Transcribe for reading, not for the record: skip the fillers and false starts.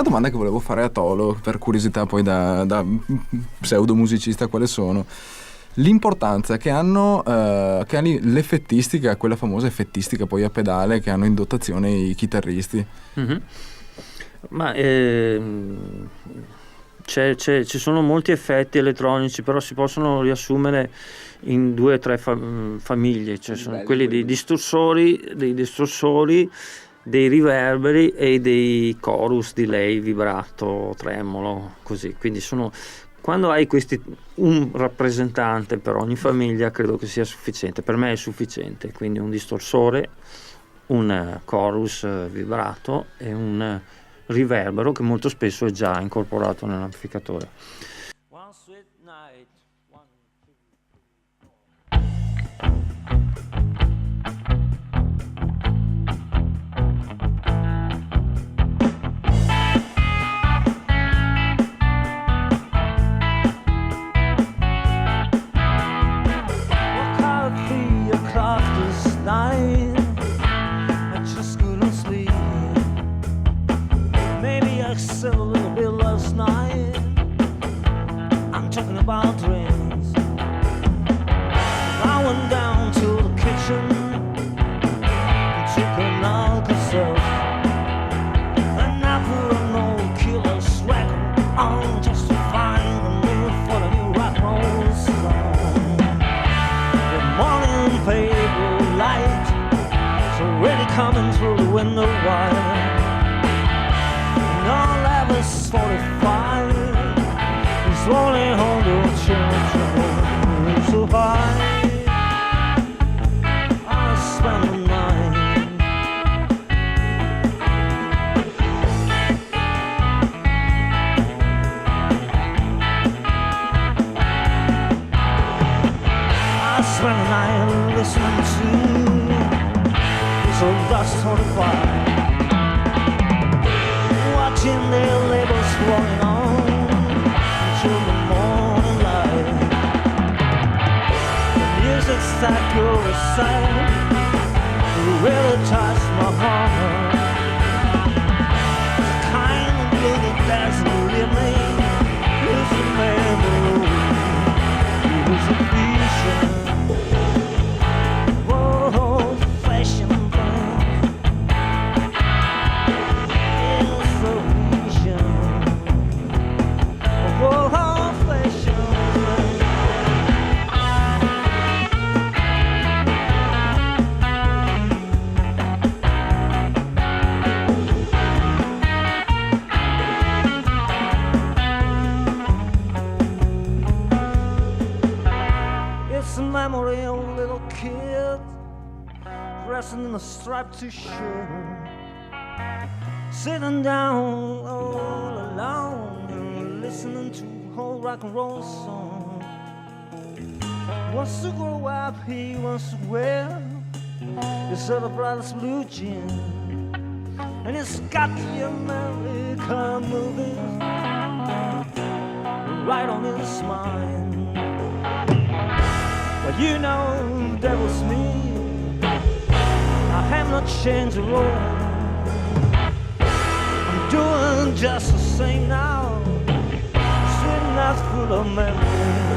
una domanda che volevo fare a Tolo, per curiosità, poi da pseudo musicista quale sono. L'importanza che hanno l'effettistica, quella famosa effettistica poi a pedale che hanno in dotazione i chitarristi. Mm-hmm. Ma ci sono molti effetti elettronici, però si possono riassumere in 2 o 3 famiglie, cioè sono quelli dei distorsori, dei riverberi e dei chorus, delay, vibrato, tremolo, così. Quindi quando hai un rappresentante per ogni famiglia, credo che sia sufficiente. Per me è sufficiente, quindi un distorsore, un chorus vibrato e un riverbero che molto spesso è già incorporato nell'amplificatore. One sweet night. About dreams, I went down to the kitchen and took an Alka-Seltz, and I put an old killer swagger on just to find the mood for the new rock and roll song. The morning paper light is already coming through the window wire, and all that was 45 is rolling home. So high, I spend the night. I spend the night listening to this old dust on the fire, watching their labels rolling on until the morning light. That girl aside really touched my heart. The kind of blue that doesn't leave me is a memory, it is a vision. Whoa, fashion thing, it's a vision. Whoa, fashion. Memory of a little kid dressing in a striped t-shirt, sitting down all alone and listening to a whole rock and roll song. He wants to grow up, he wants to wear his other brother's blue jeans, and he's got the American movies right on his mind. Well, you know, that was me. I have not changed a roll. I'm doing just the same now. Sweet nights full of memories.